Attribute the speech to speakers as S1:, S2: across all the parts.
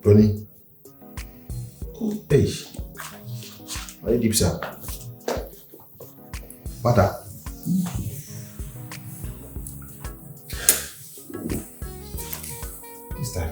S1: Ronnie. Hey. Why deep, sir? Butter. What's that?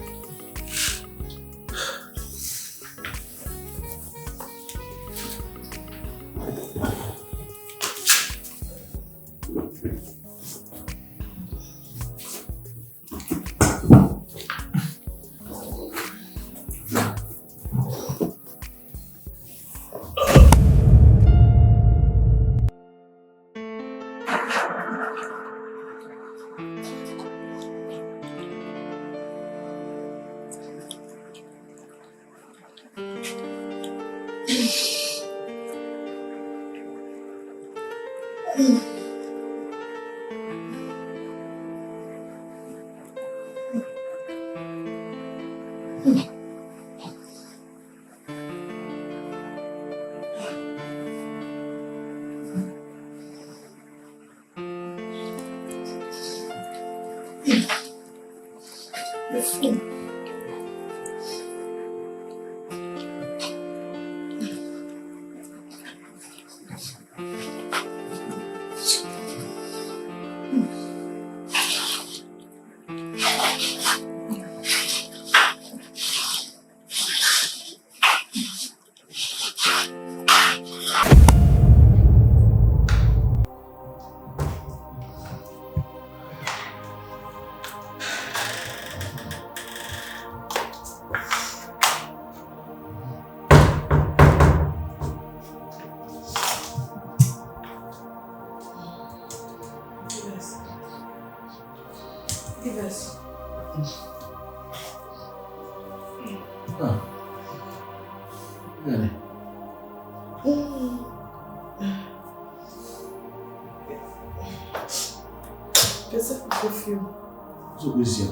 S1: So busy.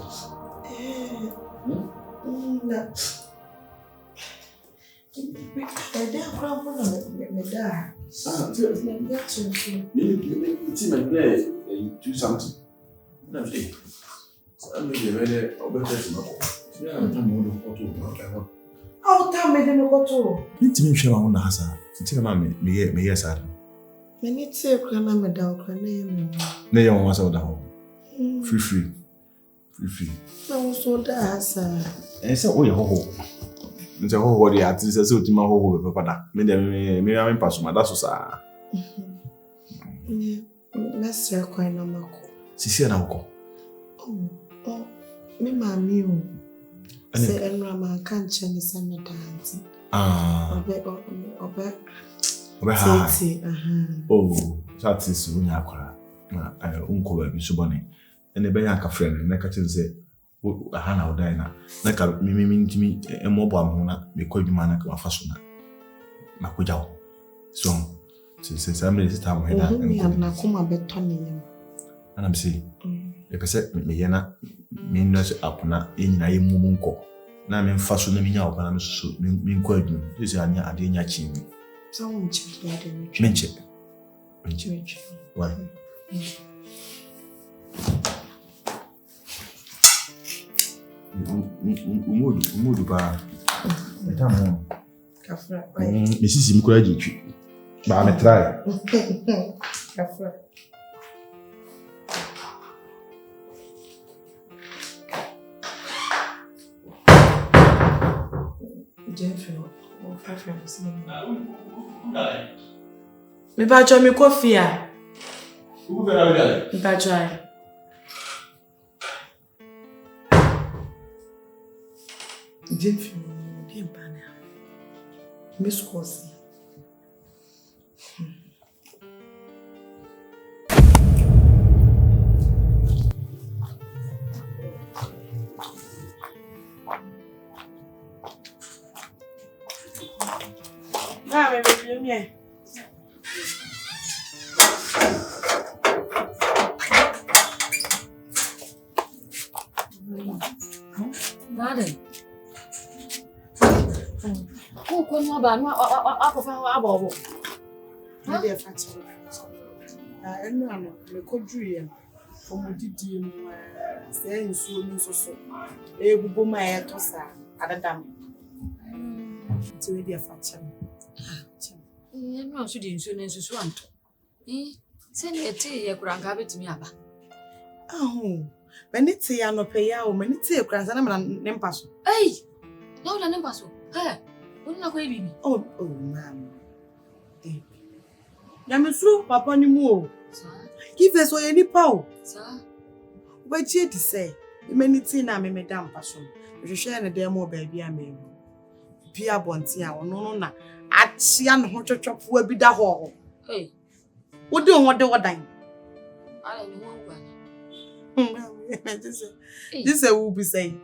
S1: Do something.
S2: How time me dem go to?
S1: Let me show you na hasa. Ntika ma me yes ara.
S2: Me need say kra na me da kra na yem.
S1: Na yem wasa oda ho. Free.
S2: Na wo so da hasa.
S1: Say o ye ho. Nse ho dey at least say o ti ma ho be papa da. Me dem me pass ma da so sa.
S2: Me say kwa na mako.
S1: Sisi na woko.
S2: Me mami o. Se enra ma kan cheni se me dance. Obe ha.
S1: Oh, that is unya akwara. Na unko ba bi so bone. Ene be ya ka friend na ka chen se ha na odai na ka mimi ntimi emobo am na me kwadwuma na ka mafa so na makojawo. So se samre se tam he da.
S2: Na kuma beto ne yam.
S1: Ana msi. Epese me yena me nose apuna enyina ye mumu nko na me mfa so na me nya obana me so me nko adum ese anya ade nya chi mi
S2: so won check ya de me
S1: menche why umudu ba etamo
S2: kafra
S1: me sisi mi kura jitwi ba me try
S2: kafra Me ba jo mi coffee a.
S1: Who be na we
S2: Me ba jo ai. Jeff, dem bana. Miss Corsi.
S3: Darling. Who can you ban? What about?
S2: Maybe a factory. I know I'm a country from Didi, saying so. A woman at Tossa at a dam. It's already a factory.
S3: No, she didn't soon as you want. Send me a tea, your grandhabit to me.
S2: Oh, when it's a no pay out, when it's a grandson and Nempasso.
S3: Hey, no, the Nempasso. Hey, wouldn't I baby?
S2: Oh, ma'am. Yamusu, Papa Nimu. Give us all any power.
S3: Sir,
S2: what you to say? Many teen I may madame passion. You share a demo baby, I mean. Pia Bontia or no, at Sian Hot Chop will be the hall.
S3: hey,
S2: What do you want to dine?
S3: I don't know one.
S2: This will be saying.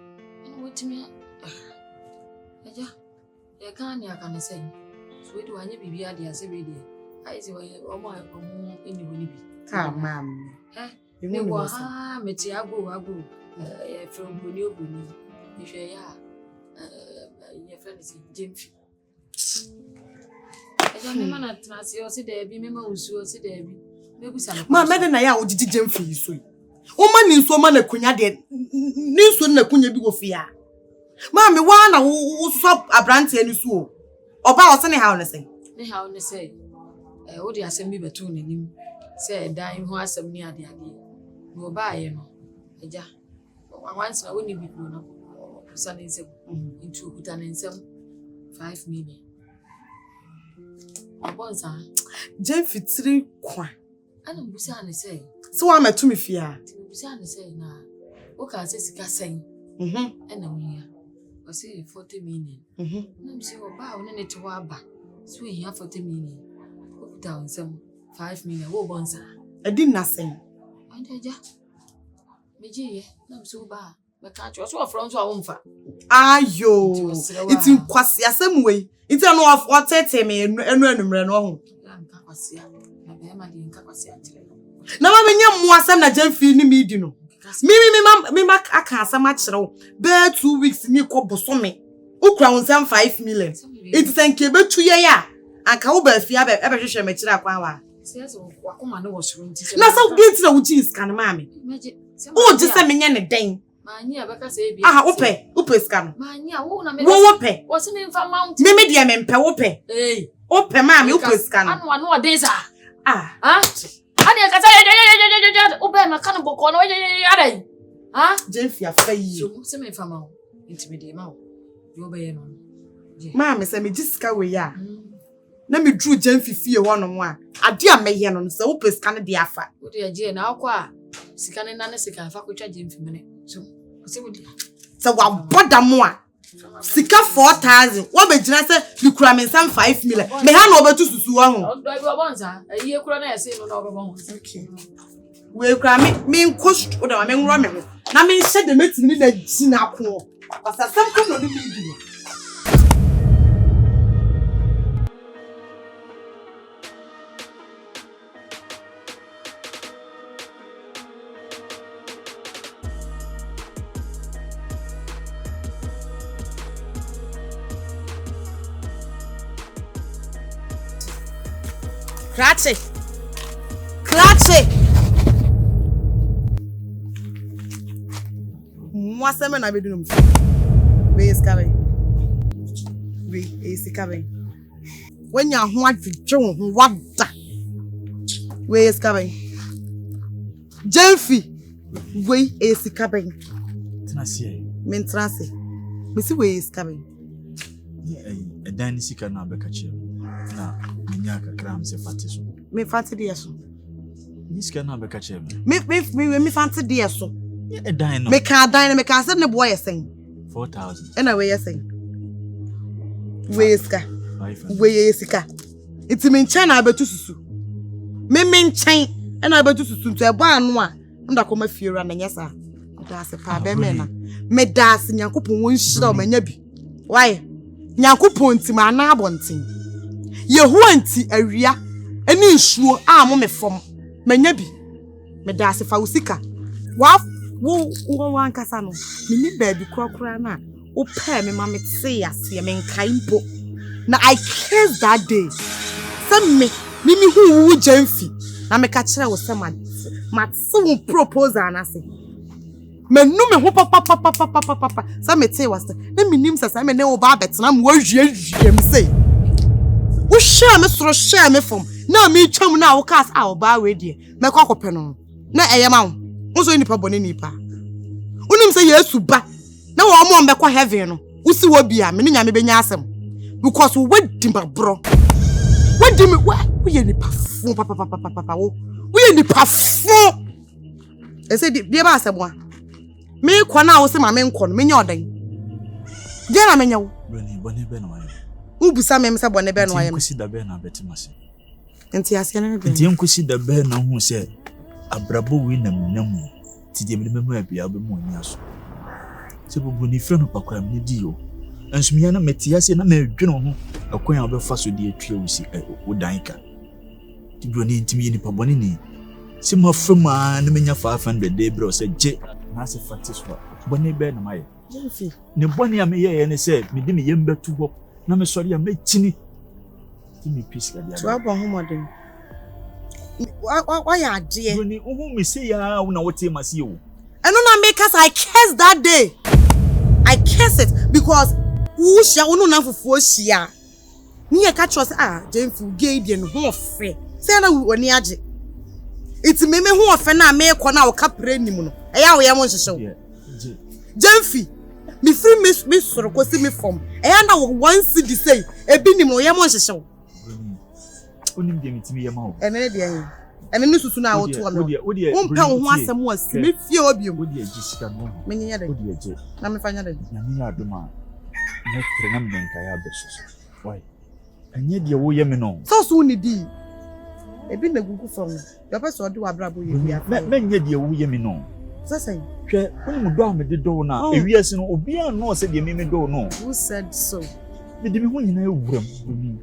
S3: What to me? Yeah, you can't say. Sweet one, you be at the assembly. I say, oh, my, anybody.
S2: Ah, ma'am.
S3: You were Metiago, from Bunio, if you are your friend is Jimmy. I don't know, I see there be members who see there be.
S2: My madam, I would Jim for you. Woman in so man a cunya dead. News on the cunya be fear. Mammy, one who swap a branch and so. About sunny housing.
S3: They how they say, oh, the assembly between him. Say, dying who has some near the idea. Go by, you know. Once I wouldn't be grown up. Son is into Hutan and some 5 million. Bonsa,
S2: Jeff, it's 3 qua.
S3: I don't be say.
S2: So I'm a to me fear.
S3: Busan say now. Okay, I say saying. And a year. I say 40 million. I'm say, oh, bow, and it to Waba. So we have 40 million. Put down some 5 million. Oh, Bonsa.
S2: I did nothing.
S3: And I just. Meji, I'm so bad. But can't you also from to a woman?
S2: Ayo, it's in Quasia some way. It's a no of what set me and run home. Now, I'm young was some that Jeff feeling me, you know. Me, I can't so much. Bear 2 weeks, me call Bosome. Who crowns some 5 million. It's thank you, but 2 years. And Cowbell Fiabe ever share me to that power.
S3: Says, what command was room to
S2: Now, so get to the witches can, mammy. Oh, just a minute a day.
S3: Mania, because I
S2: upe scan.
S3: Mania, won't
S2: Wope.
S3: What's the name for mountain?
S2: Mimi and Pewope.
S3: Eh,
S2: Ope, mammy, upe scan.
S3: I don't know days.
S2: Ah,
S3: I can't say, Open my cannibal corner. Ah,
S2: Jeffy, I fay you.
S3: Semi from out. Intimidate mouth. You obey him.
S2: Mammy, send me just go away. Ya. Let me drew Jeffy fear 1-on-1. I dear may hear on the open scan the affair.
S3: What dear Jane now, qua. Scanning none as a can fuck with Jim for minute. So
S2: what bother more? Sika 4,000. What be just you cramming some 5 million. Me hand over to Susuang.
S3: A year could I say no bones.
S2: Okay. We cram me in cost or I mean ramming. Now me said the meeting in the Sinapo. But some come on the video. Clutch. Moi, ça m'a n'avait de nous. We is coming. We is coming. When you want to join, what that? We is coming. Jeffy, we is coming.
S4: Tenasi.
S2: Mentrasi. We see we is coming.
S4: A dani sika na bekache. Na minyaka kram se fatiso.
S2: Me fancy dear so.
S4: Niska na bekache.
S2: Me fancy dear so.
S4: A dino.
S2: Me can't dine, me can't send the boy saying
S4: 4,000.
S2: And away saying. Weska. we sika iti me nchen na abetu susu me nchen na abetu susu nto ebo anu a nda koma fiera na nyesa da se pa be me na me da se Nyankopon won hira o manya bi why Nyankopon nti ma na abonten Yehowa nti awia eni nsuo a mo me fom manya bi me da se fa usika wo ankasa no me ni baabi kura na o pair me ma me tse ase me nkai mpo na I cares that day some me hu Jenfi na me ka kire wo se ma tse wo proposal na se me nu me ho papa some me tse was na me nim sasa me ne wo ba betena mo ahwie me say wo share me soro share me from na me twam na wo cast a wo ba we die me kwa kope no na eyema wo so nipa bone nipa unim say Yesu ba na wo mo mbekwa heaven no usi wo bia me nya me benya asem because we wadi mbabro wadi me we ye nipa fu papa wo ye nipa fu e say die ba asem a me kwa na wo se ma me nko no me nya odan je na me nya wo
S4: bone be no ayo
S2: ubusa me se bone be no ayo
S4: nkosi da be na betimase
S2: enti ase na be
S4: enti nkosi da be na hu se abrabo wi nam ti de me memu abia be mu anya so se bubu ni frɛ no pakwa me di o ansumia na metia se na medwene ho akwan a obefa so de atwa wusi wodanka ti broni ntimi ni pabone ni se ma fama na menya 500 de bro se je na se fatiswa bone be na maye
S2: Jenfi
S4: ne bone a me ye ne se me de me yem betu ho na me sori a me chini ti me piska dia
S2: to abo ho modern wa ya de
S4: broni ohu me se ya na wote mase o
S2: eno na make us I curse that day I curse it because who shall unu na fufuo hia ni e ka trust Jenfi gay die no ho ofe say na woni age iti meme ho ofe na me ko na wo kapre nim no eya wo ye mo nhyehyɛ Jenfi me free me soro ko si me form eya na wo one city say ebi nim wo ye mo nhyehyɛ
S4: onim de mitimi ye ma o
S2: ene de yen ene ni susu na wo to am wo mpa wo ho asɛm wo asi me fie obi
S4: wo de agi sika no
S2: me nyanya de
S4: wo de agi
S2: na me fanya de
S4: na me adoma ne trena me nka ya beso why anye de wo ye me no
S2: so ni di ebi na gugu fam yo pese ode wa brabo ye bia
S4: me nye de wo ye me no
S2: say
S4: hwe onim do am de do na ewiase no obi an no se de me do no
S2: who said so
S4: me de me ho nyina ewuram ni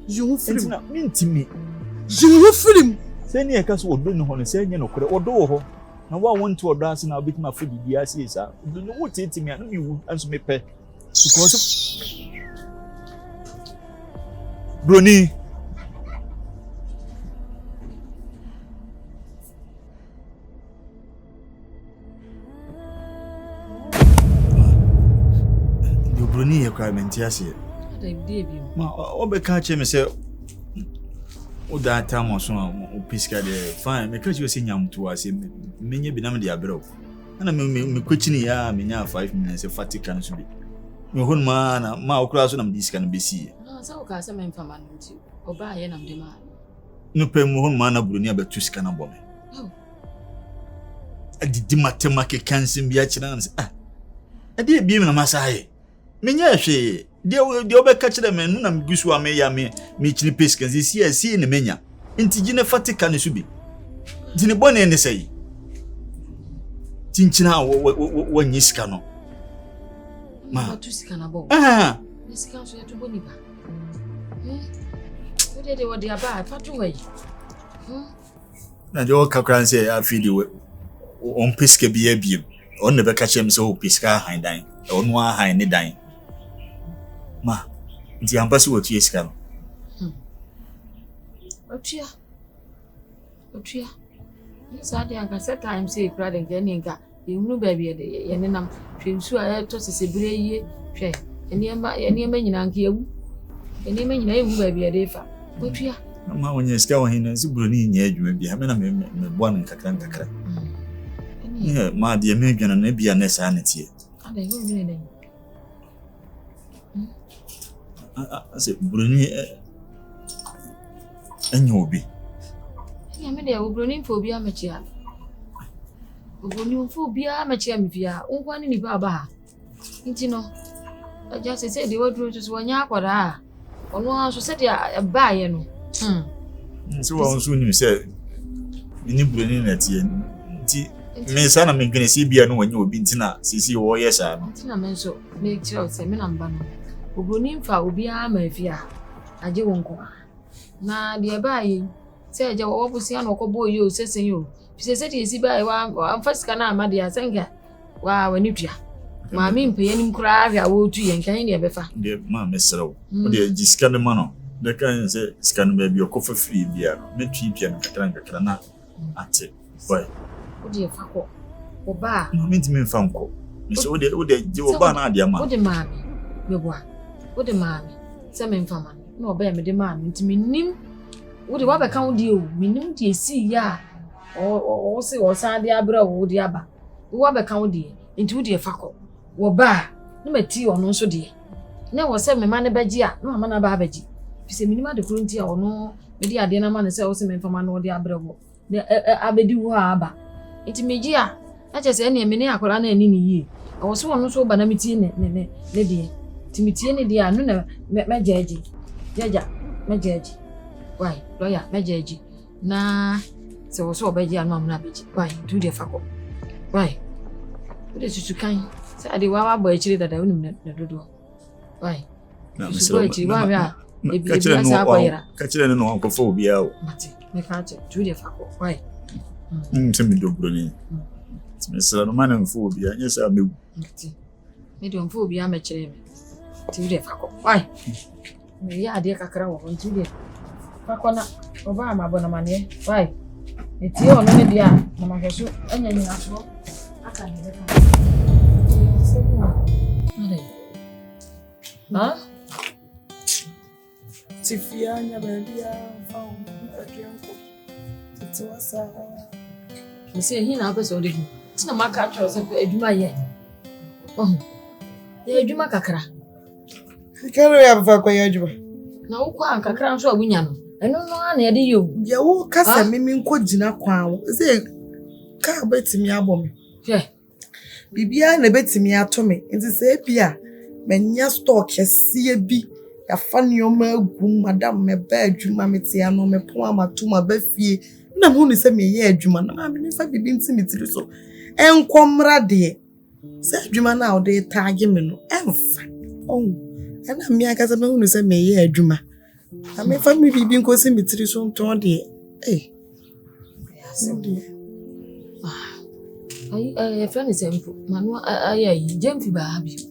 S2: you film
S4: na me ntimi
S2: you film
S4: se ni e ka so odo ni ho no se nye no kore odo wo ho na wa wonto odo ase na obitima afodi di ase esa odo no wotitimi an me wu anso me pe because broni broni ye kwa menti ase ma obeka che me se o da ta mo so o piska de fine me ka che se nyamto ase menye bi na me de abero na me kwechini ya menya 5 minutes fatika no so bi me hon ma na ma okura so na me diska no besi
S3: no sa o ka se me mfa ma no nti oba ye na me de ma
S4: no pe mo hon ma na broni abetu sika na bome adidi matema ke kansim bia kira na se ade bi me na masaye menya hwe de obeka kire me nu na mgusu ame ya me chini peska si ne menya ntigi ne fatika ne subi dine bone ne sei tinchina wo nyiska no
S3: ma tu sika na bo ni sika so ya to boni ba de wo de aba fa to wai
S4: na de o kakran se ya fidi on peska bia bia on ne beka chem se o peska han dan onu a han ne dan ma ndi ambasi wo tu esika no
S3: otua ni sa de anka set time say kra de ngani nka ehunu ba bia de ye ne nam hwensu a to sesebire yie hwe eniema nyina nka ewu eniema nyina ewu ba bia de fa otua
S4: ma onye esika wo hin na ziburo ni nya adwuma bia me na me bo an nkakra ma de me adwana na bia na sa na tie
S3: ade ho ni ne
S4: ase broni enyo obi
S3: ya me de broni fo obi amachia broni fo obi amachia me fia unkwa ni ba ba nti no aja se de wadro to so nya akwara Ono aso se dia ba ye no.
S4: So wa nso nim se ni burani na tie nti me sa na me gene si bia no wanya obi ntina sisi wo ye sa no.
S3: Ntina me nso me kire o se me namba no. Obroni mfa obi a ma afia aje wonko. Na dia ba ye se aje wo busia no kobo ye o sesen yo. Fise de esi ba ye wa amfasika na amade asenga wa wani tua. Ma me mpe yanim kura ahia wo tu ye nkan ne befa.
S4: De ma mesrew. O de gisika ne ma no. De kan se scan ba bi okofa free bia no. Me twi pia no kakra na ate. Boy.
S3: O de fa ko. O ba.
S4: No me ntimi mfa nko. Me se o de je wo ba na ade ama.
S3: O de ma me. Me boa. O de ma me. Se me mfa ma. Na o ba ya me de ma me ntimi nim. O de wa be kan o de o. Me nim de esi ya. O se o san de abra o de aba. Wa be kan o de. Nti o de fa ko. Wo ba. Na mati ono nso de. Na wo se me ma ne baji a. Na ma na ba baji. Fise minima de kurunti a ono me de ade na ma ne se o se me mfa ma na o de abra wo. Abedi wo aba enti meji a ache se ne me ne akola na ani ni yi awo so wono so ba na metie ne de ti metie ne de a no na mejeje jaja mejeje why lawyer mejeje na se wo so obeji anu amuna beji why do the fako why do the susukan se ade wa ba chire dada wonum na dodo why
S4: na
S3: me so wa wa
S4: ka chire no no ko fo bia o
S3: mate me ka che do the fako why
S4: ntimi do broni mesra no manem fo bia nyesa mewu
S3: me do mfo bia me chire me ti do fako why me ya ade kakra wo nti do fako na oba ma bona mane why eti ono me dia na ma hweso anya nyina so aka ne be ha
S2: Tifianya badia found akianko titiwasa
S3: me say hi na abeso de hu tina maka tro se adwuma ye adwuma kakra
S2: karo ya fa kwa adwuma
S3: na ukwa ankakra nso abunya no eno no na ye de yo
S2: ya wo kasa mimi nko gina kwa wo se ka betimi abome bibia na betimi atome nti se bia menya stock esie bi ya fani oma agum madam me ba adwuma metia no me po amatuma ba fie na hu ni se me ye adwuma na ma me fa bibi nti mitiri so enkomra de se adwuma na ode taage me no emfa ena me aka se me hu ni se me ye adwuma na me fa me bibi nkosi mitiri so nton de
S3: ai friend sempo manu ai jemfi ba abi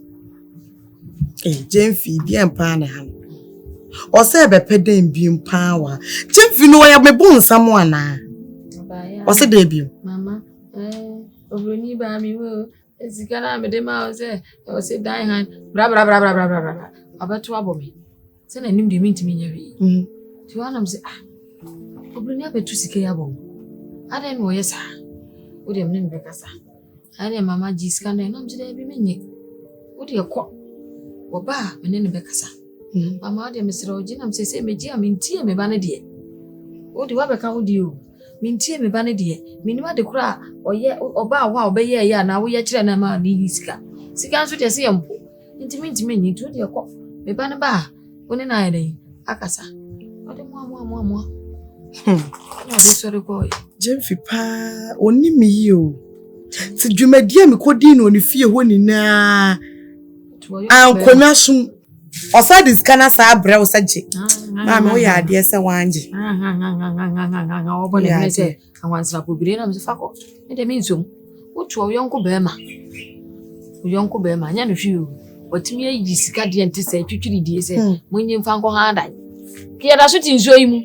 S2: jemfi bi empa na ha o se be peden bi empa wa jemfi no ya me bon samo ana o se de bi
S3: mama obroni ba mi wo ezikana me de ma o se dan han bra abeto abomi se na nim de mintimi nyawi ti wana mse obroni abetu sike ya bom ada no yesa o de mne bekasa ane mama jiskana na mse de bi menye o de ko oba mene ne bekasa mama de mesra oji na mse se meji amintie me ba ne de o de wa beka o de o mintie me ba ne de minima de kura oye oba wa obeye ya na wo ye kire na ma ni sika nso de se yempo intimi nyi to de ko me ba ne ba oni na ere akasa o de mo no de sori ko
S2: jemfi pa oni mi yi o ti dwumadie mi kodi na oni fie ho ni na ankonya sum osadi skana sa abra osaje mama o ya ade se wanje
S3: obo ne me se anwansra pobire na me se fako me de minsom otu oyonko be ma anya no hwi o otimi ayi sika de ente se twitwiri die se monye mfa nko ha dan kiya da so ti nso yi mu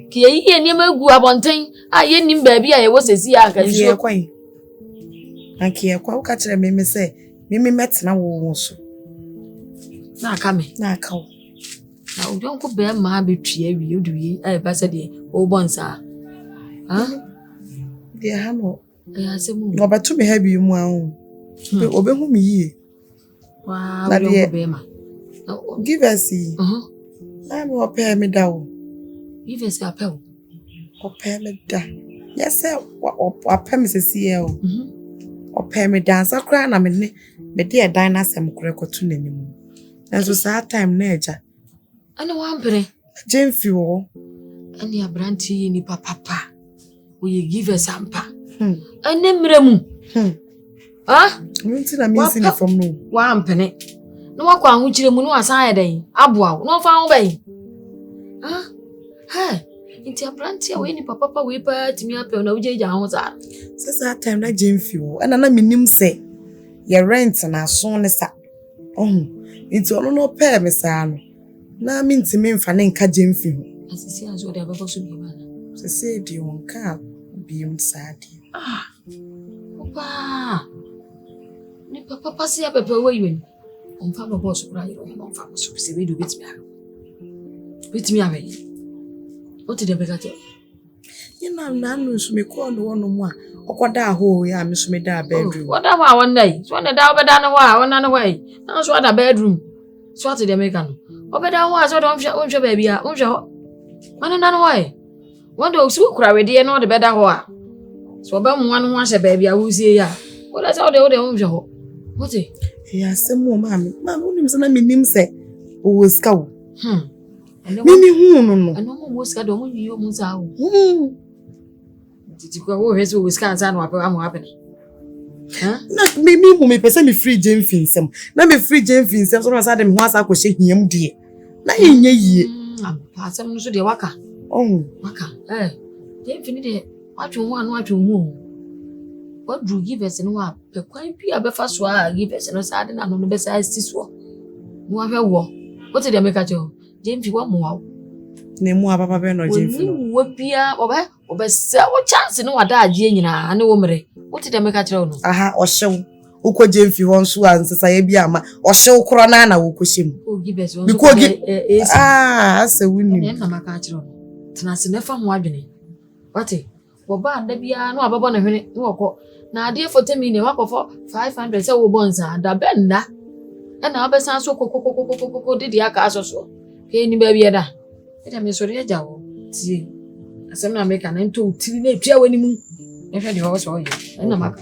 S3: kiya yi eniem agu abonten a ye nim ba bi a ye wo sesi aka nso
S2: kwan ankiye kwa uka kire me se mimi metena wo so
S3: na aka me
S2: na aka wo
S3: na oyonko be ma betue wi oduyi ba se de o bonsa
S2: de ha no
S3: ya se mu
S2: no betu me ha bi mu ahun obehu mi yie
S3: wow oyonko be ma
S2: give us I'm ope me da wo
S3: give us apel
S2: ope me da yes ope me sesi e o ope me da sakra na me de dan na sem kure kotu nanim enso sa time na eja
S3: Ana wampere.
S2: Jemfi wo.
S3: Ani abranti ni papa. We give us ampa. Ane mremu. Ah?
S2: Nti na me see na from no.
S3: Wampene. No wakwa ahukire mu no asan yeden. Aboa. No fa ho bai. Ah? Ha. Nti abranti we ni papa we pa timi apel na ujeja ho za.
S2: Sasa time na Jemfi wo. Ana na minim se ye rent na so ne sa. Nti ono no pay me sa no. Na mi ntimi mfa ne nka Jemfi ho.
S3: Asisi aso de ababa so bi bana.
S2: Sese di wonka bi msadi.
S3: Papa. Ni papa se apepe we yuen. Onfa baba so kura yero no onfa so se we do betimi a. Betimi a we. What did they get?
S2: Na no so me call no one mo a okoda ho ya me so me da bedroom.
S3: What about one day? So na da obeda na wa one na way. Na so da bedroom. So what did they make no? Obeda ho so don hwe baby a hwe. One na no way. One do so kura we de no de beda ho a. So ba mu wan ho ahye baby a wo sie ya. What that how they hwe ho. What e?
S2: Ya se mo mama unim se na minim se o ska wo. Mimi hu no.
S3: Ano mo ska do mo yi o mo za wo. Titi kwa wo hwe so wo ska ansa no apa am happen.
S2: Na mimi hu me pese me free Jemfi nsem. Na me free Jemfi nsem so na sa de me ho asa ko hye hiam de. Na yenye yie.
S3: Pa asem no so de waka. Waka. Jemfi ni de watwe ho anu watwe ho. What do give us no wa pe kwan pi abefa so a give us no sa de na no be sa sti so. Mo ahwe wo. What did they make at you? Jemfi wa mo wa.
S2: Na mu ababa be no Jemfi no.
S3: Wo bia obe se wo chance no wada agye nyina ane wo mere. What did they make at you no?
S2: Aha, ohyew. Ukọ Jemfi ho nso ansesa ye bia ma. Ohyew kro na wo kohyem.
S3: O give us one.
S2: Ase wuni.
S3: Na maka at you no. Tena se nefa ho adwene. What? Wo ba nda bia no ababo na hwene no okọ. Na ade foto mi ne wakofo 500 se wo bonza da benda. Na obesan so kokokokokoko didi aka asoso. Ke ni ba bia da. Eda me sori aja wo. Tie. Asem na make na nto tiri na etwa wani mu. Ehwe de ho so ye. Na maka.